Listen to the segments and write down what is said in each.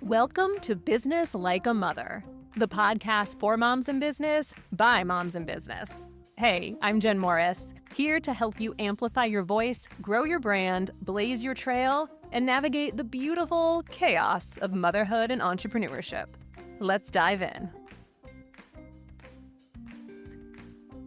Welcome to Business Like a Mother, the podcast for moms in business by moms in business. Hey, I'm Jen Morris, here to help you amplify your voice, grow your brand, blaze your trail, and navigate the beautiful chaos of motherhood and entrepreneurship. Let's dive in.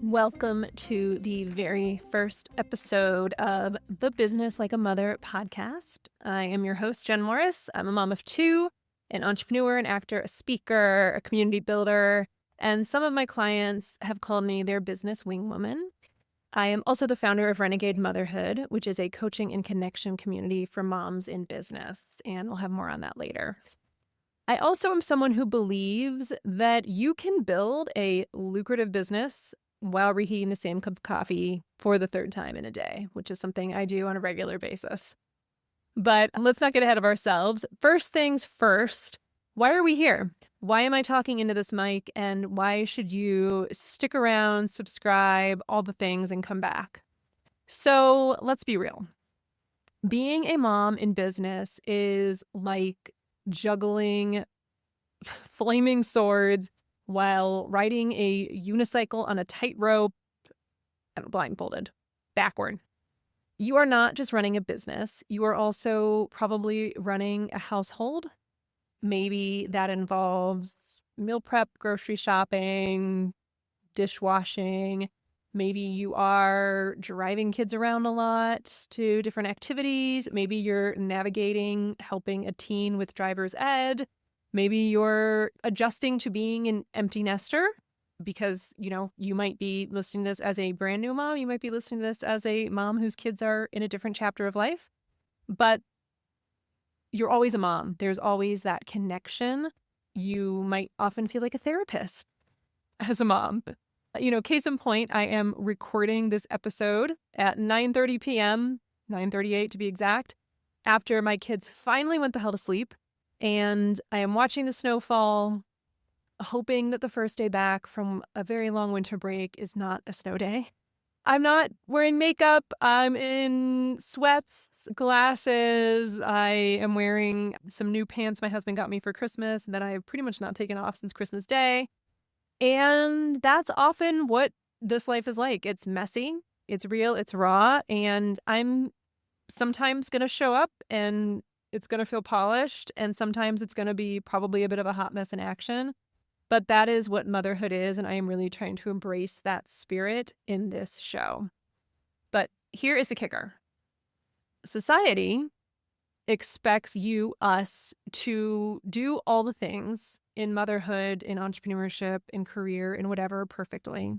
Welcome to the very first episode of the Business Like a Mother podcast. I am your host, Jen Morris. I'm a mom of two, an entrepreneur, an actor, a speaker, a community builder, and some of my clients have called me their business wingwoman. I am also the founder of Renegade Motherhood, which is a coaching and connection community for moms in business, and we'll have more on that later. I also am someone who believes that you can build a lucrative business while reheating the same cup of coffee for the third time in a day, which is something I do on a regular basis. But let's not get ahead of ourselves. First things first, why are we here? Why am I talking into this mic? And why should you stick around, subscribe, all the things, and come back? So let's be real. Being a mom in business is like juggling flaming swords while riding a unicycle on a tightrope, blindfolded, backward. You are not just running a business. You are also probably running a household. Maybe that involves meal prep, grocery shopping, dishwashing. Maybe you are driving kids around a lot to different activities. Maybe you're navigating, helping a teen with driver's ed. Maybe you're adjusting to being an empty nester because, you might be listening to this as a brand new mom. You might be listening to this as a mom whose kids are in a different chapter of life. But you're always a mom. There's always that connection. You might often feel like a therapist as a mom. Case in point, I am recording this episode at 9:30 p.m., 9:38 to be exact, after my kids finally went the hell to sleep. And I am watching the snowfall, hoping that the first day back from a very long winter break is not a snow day. I'm not wearing makeup. I'm in sweats, glasses. I am wearing some new pants my husband got me for Christmas that I have pretty much not taken off since Christmas Day. And that's often what this life is like. It's messy, it's real, it's raw, and I'm sometimes going to show up and it's going to feel polished, and sometimes it's going to be probably a bit of a hot mess in action. But that is what motherhood is, and I am really trying to embrace that spirit in this show. But here is the kicker. Society expects us to do all the things in motherhood, in entrepreneurship, in career, in whatever perfectly.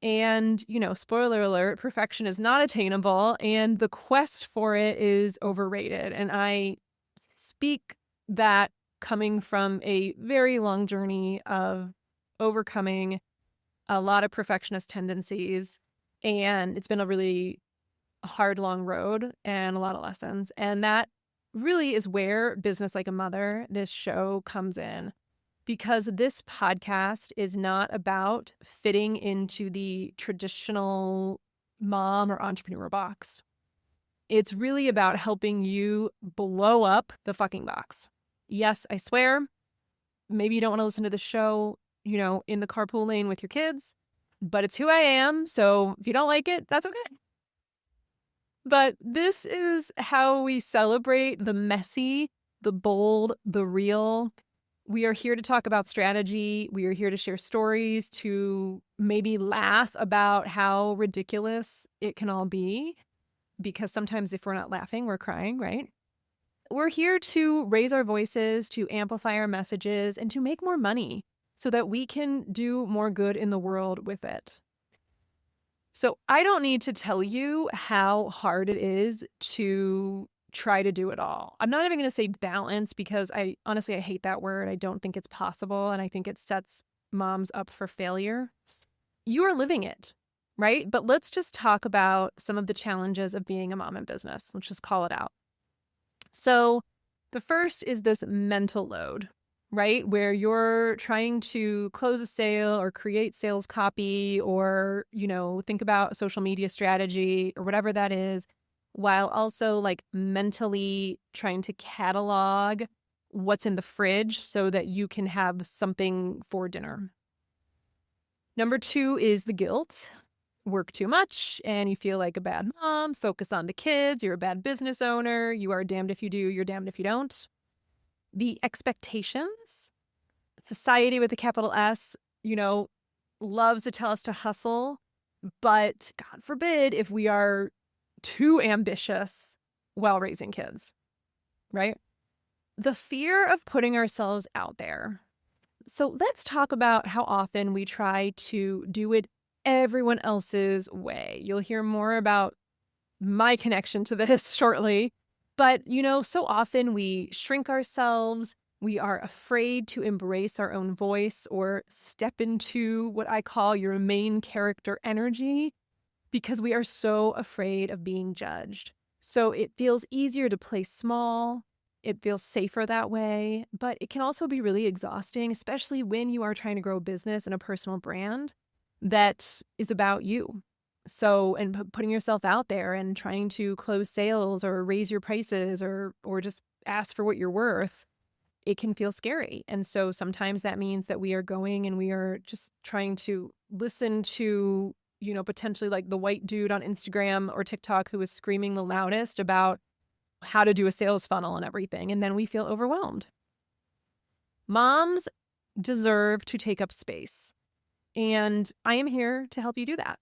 And, spoiler alert, perfection is not attainable, and the quest for it is overrated. And I speak that coming from a very long journey of overcoming a lot of perfectionist tendencies. And it's been a really hard, long road and a lot of lessons. And that really is where Business Like a Mother, this show, comes in. Because this podcast is not about fitting into the traditional mom or entrepreneur box. It's really about helping you blow up the fucking box. Yes, I swear, maybe you don't want to listen to the show, in the carpool lane with your kids, but it's who I am. So if you don't like it, that's okay. But this is how we celebrate the messy, the bold, the real. We are here to talk about strategy. We are here to share stories, to maybe laugh about how ridiculous it can all be. Because sometimes if we're not laughing, we're crying, right? We're here to raise our voices, to amplify our messages, and to make more money so that we can do more good in the world with it. So I don't need to tell you how hard it is to try to do it all. I'm not even going to say balance because I hate that word. I don't think it's possible. And I think it sets moms up for failure. You are living it, right? But let's just talk about some of the challenges of being a mom in business. Let's just call it out. So the first is this mental load, right? Where you're trying to close a sale or create sales copy or, think about social media strategy or whatever that is, while also like mentally trying to catalog what's in the fridge so that you can have something for dinner. Number 2 is the guilt. Work too much and you feel like a bad mom, focus on the kids, you're a bad business owner, you are damned if you do, you're damned if you don't. The expectations. Society with a capital S, loves to tell us to hustle, but God forbid if we are too ambitious while raising kids, right? The fear of putting ourselves out there. So let's talk about how often we try to do it everyone else's way. You'll hear more about my connection to this shortly. But, so often we shrink ourselves. We are afraid to embrace our own voice or step into what I call your main character energy because we are so afraid of being judged. So it feels easier to play small. It feels safer that way, but it can also be really exhausting, especially when you are trying to grow a business and a personal brand that is about you. So, and putting yourself out there and trying to close sales or raise your prices or just ask for what you're worth, it can feel scary. And so sometimes that means that we are going and we are just trying to listen to, potentially like the white dude on Instagram or TikTok who is screaming the loudest about how to do a sales funnel and everything. And then we feel overwhelmed. Moms deserve to take up space. And I am here to help you do that.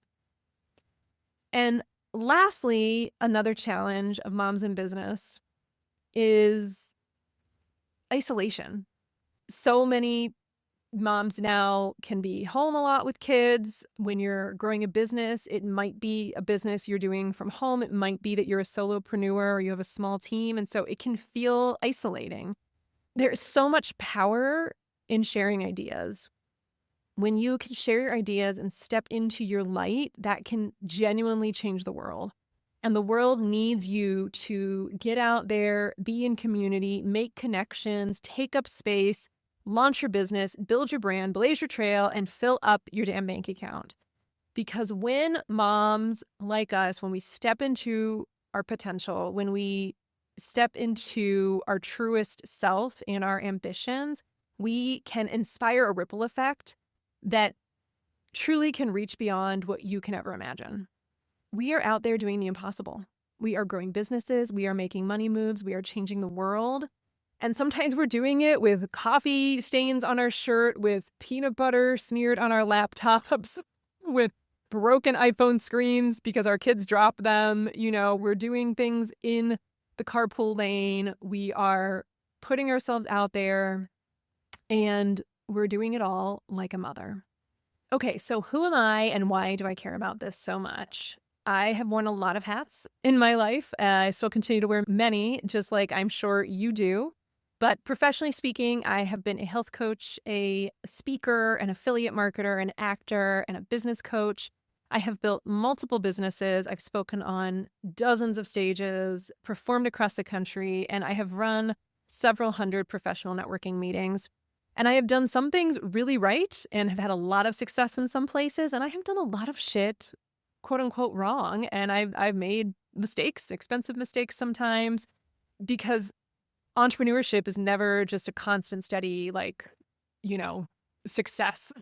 And lastly, another challenge of moms in business is isolation. So many moms now can be home a lot with kids. When you're growing a business, it might be a business you're doing from home. It might be that you're a solopreneur or you have a small team. And so it can feel isolating. There's so much power in sharing ideas. When you can share your ideas and step into your light, that can genuinely change the world. And the world needs you to get out there, be in community, make connections, take up space, launch your business, build your brand, blaze your trail, and fill up your damn bank account. Because when moms like us, when we step into our potential, when we step into our truest self and our ambitions, we can inspire a ripple effect that truly can reach beyond what you can ever imagine. We are out there doing the impossible. We are growing businesses. We are making money moves. We are changing the world. And sometimes we're doing it with coffee stains on our shirt, with peanut butter smeared on our laptops, with broken iPhone screens because our kids drop them. We're doing things in the carpool lane. We are putting ourselves out there and we're doing it all like a mother. Okay, so who am I and why do I care about this so much? I have worn a lot of hats in my life. I still continue to wear many, just like I'm sure you do. But professionally speaking, I have been a health coach, a speaker, an affiliate marketer, an actor, and a business coach. I have built multiple businesses. I've spoken on dozens of stages, performed across the country, and I have run several hundred professional networking meetings. And I have done some things really right and have had a lot of success in some places. And I have done a lot of shit, quote unquote, wrong. And I've made mistakes, expensive mistakes sometimes, because entrepreneurship is never just a constant, steady, success.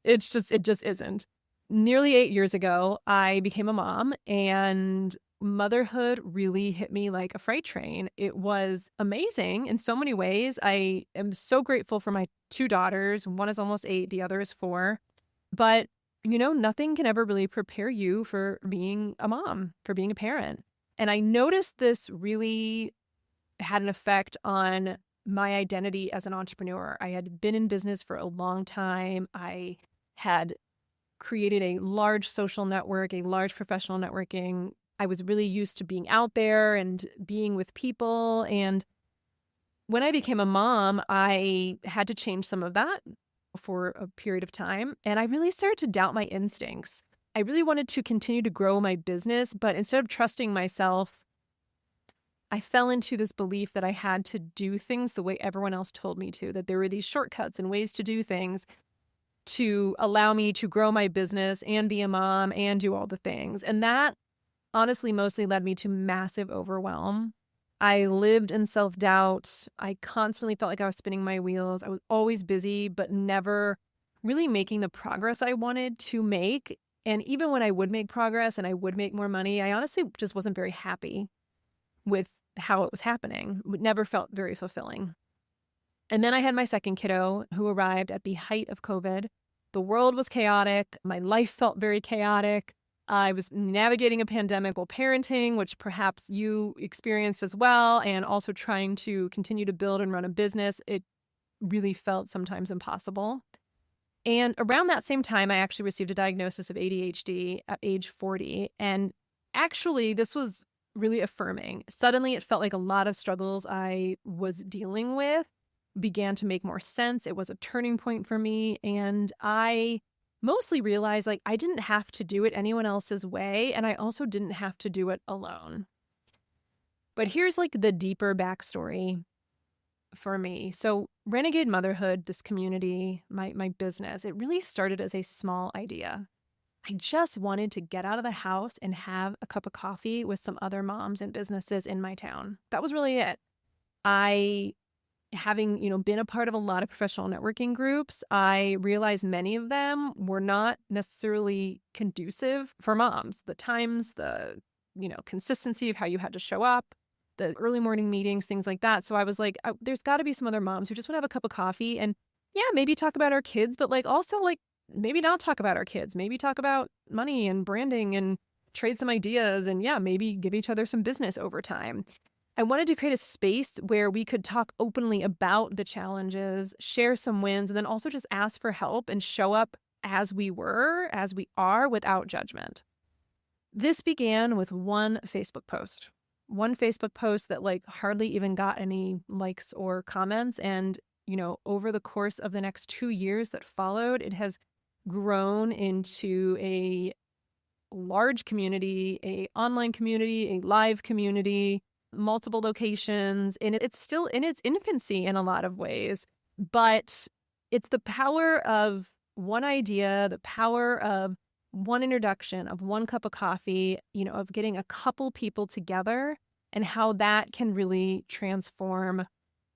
It just isn't. Nearly 8 years ago, I became a mom and motherhood really hit me like a freight train. It was amazing in so many ways. I am so grateful for my 2 daughters. One is almost 8, the other is 4. But, nothing can ever really prepare you for being a mom, for being a parent. And I noticed this really had an effect on my identity as an entrepreneur. I had been in business for a long time. I had created a large social network, a large professional networking. I was really used to being out there and being with people. And when I became a mom, I had to change some of that for a period of time. And I really started to doubt my instincts. I really wanted to continue to grow my business, but instead of trusting myself, I fell into this belief that I had to do things the way everyone else told me to, that there were these shortcuts and ways to do things to allow me to grow my business and be a mom and do all the things. And that honestly mostly led me to massive overwhelm. I lived in self-doubt. I constantly felt like I was spinning my wheels. I was always busy, but never really making the progress I wanted to make. And even when I would make progress and I would make more money, I honestly just wasn't very happy with how it was happening. It never felt very fulfilling. And then I had my second kiddo who arrived at the height of COVID. The world was chaotic. My life felt very chaotic. I was navigating a pandemic while parenting, which perhaps you experienced as well, and also trying to continue to build and run a business. It really felt sometimes impossible. And around that same time, I actually received a diagnosis of ADHD at age 40. And actually, this was really affirming. Suddenly, it felt like a lot of struggles I was dealing with began to make more sense. It was a turning point for me. And I mostly realized like I didn't have to do it anyone else's way. And I also didn't have to do it alone. But here's like the deeper backstory for me. So Renegade Motherhood, this community, my business, it really started as a small idea. I just wanted to get out of the house and have a cup of coffee with some other moms and businesses in my town. That was really it. I having, been a part of a lot of professional networking groups, I realized many of them were not necessarily conducive for moms. The times, the, consistency of how you had to show up, the early morning meetings, things like that. So I was like, there's got to be some other moms who just want to have a cup of coffee and yeah, maybe talk about our kids, but like also like maybe not talk about our kids, maybe talk about money and branding and trade some ideas and yeah, maybe give each other some business over time. I wanted to create a space where we could talk openly about the challenges, share some wins, and then also just ask for help and show up as we are without judgment. This began with one Facebook post that like hardly even got any likes or comments. And, over the course of the next 2 years that followed, it has grown into a large community, a online community, a live community, multiple locations, and it's still in its infancy in a lot of ways. But it's the power of one idea, the power of one introduction, of one cup of coffee, of getting a couple people together and how that can really transform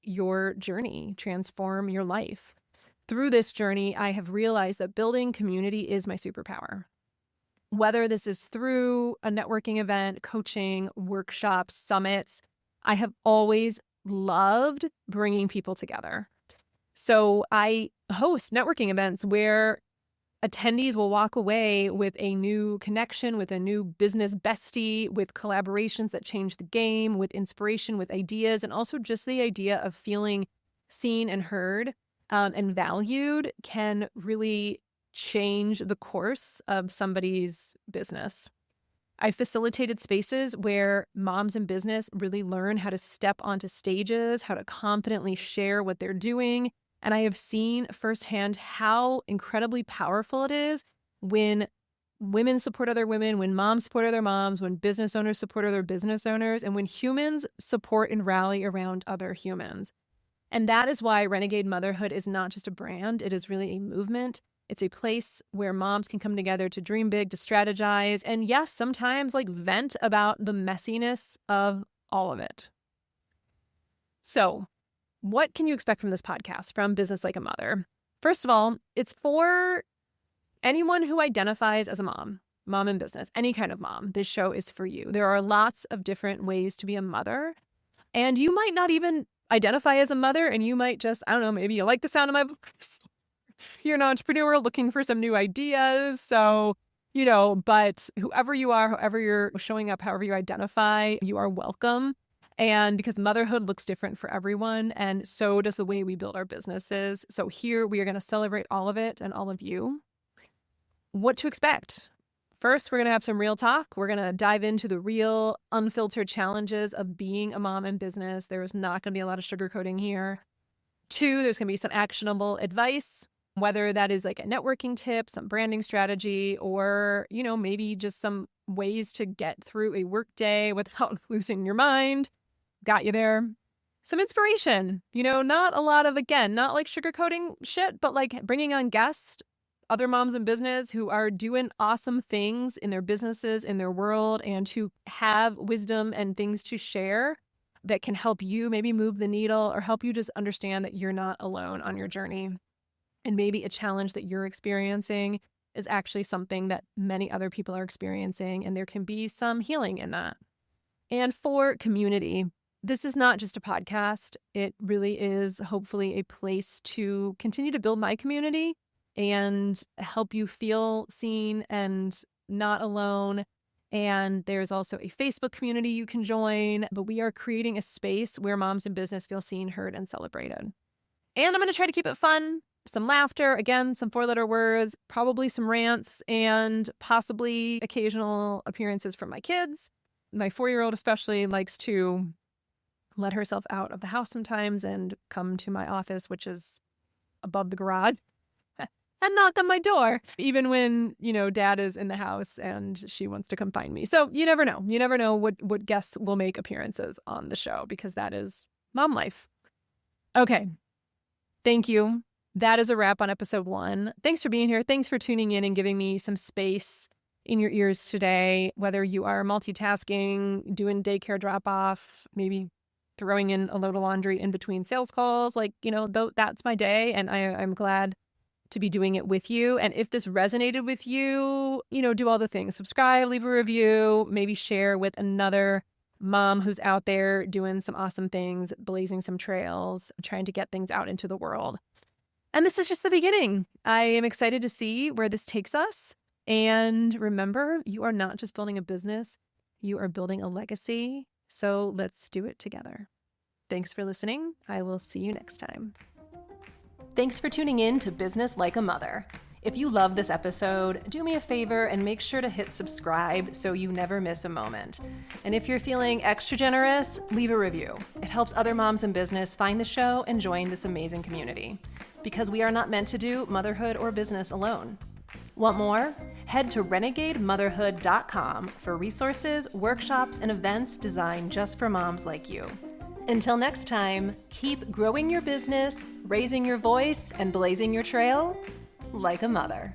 your journey, transform your life. Through this journey, I have realized that building community is my superpower. Whether this is through a networking event, coaching, workshops, summits, I have always loved bringing people together. So I host networking events where attendees will walk away with a new connection, with a new business bestie, with collaborations that change the game, with inspiration, with ideas, and also just the idea of feeling seen and heard and valued can really change the course of somebody's business. I facilitated spaces where moms in business really learn how to step onto stages, how to confidently share what they're doing. And I have seen firsthand how incredibly powerful it is when women support other women, when moms support other moms, when business owners support other business owners, and when humans support and rally around other humans. And that is why Renegade Motherhood is not just a brand, it is really a movement. It's a place where moms can come together to dream big, to strategize, and yes, sometimes like vent about the messiness of all of it. So, what can you expect from this podcast, from Business Like a Mother? First of all, it's for anyone who identifies as a mom in business, any kind of mom. This show is for you. There are lots of different ways to be a mother, and you might not even identify as a mother, and you might just, I don't know, maybe you like the sound of my voice. You're an entrepreneur looking for some new ideas. So, but whoever you are, however you're showing up, however you identify, you are welcome. And because motherhood looks different for everyone, and so does the way we build our businesses. So here we are going to celebrate all of it and all of you. What to expect? First, we're going to have some real talk. We're going to dive into the real, unfiltered challenges of being a mom in business. There is not going to be a lot of sugarcoating here. 2, there's going to be some actionable advice, whether that is like a networking tip, some branding strategy, or, maybe just some ways to get through a work day without losing your mind. Got you there. Some inspiration, not a lot of, again, not like sugarcoating shit, but like bringing on guests, other moms in business who are doing awesome things in their businesses, in their world, and who have wisdom and things to share that can help you maybe move the needle or help you just understand that you're not alone on your journey. And maybe a challenge that you're experiencing is actually something that many other people are experiencing, and there can be some healing in that. And for community, this is not just a podcast. It really is hopefully a place to continue to build my community and help you feel seen and not alone. And there's also a Facebook community you can join, but we are creating a space where moms in business feel seen, heard, and celebrated. And I'm going to try to keep it fun. Some laughter, again, some 4-letter words, probably some rants, and possibly occasional appearances from my kids. My 4-year-old especially likes to let herself out of the house sometimes and come to my office, which is above the garage, and knock on my door, even when, dad is in the house and she wants to come find me. So you never know. You never know what guests will make appearances on the show, because that is mom life. Okay. Thank you. That is a wrap on episode 1. Thanks for being here. Thanks for tuning in and giving me some space in your ears today, whether you are multitasking, doing daycare drop-off, maybe throwing in a load of laundry in between sales calls. That's my day, and I'm glad to be doing it with you. And if this resonated with you, do all the things. Subscribe, leave a review, maybe share with another mom who's out there doing some awesome things, blazing some trails, trying to get things out into the world. And this is just the beginning. I am excited to see where this takes us. And remember, you are not just building a business, you are building a legacy. So let's do it together. Thanks for listening. I will see you next time. Thanks for tuning in to Business Like a Mother. If you love this episode, do me a favor and make sure to hit subscribe so you never miss a moment. And if you're feeling extra generous, leave a review. It helps other moms in business find the show and join this amazing community. Because we are not meant to do motherhood or business alone. Want more? Head to renegademotherhood.com for resources, workshops, and events designed just for moms like you. Until next time, keep growing your business, raising your voice, and blazing your trail like a mother.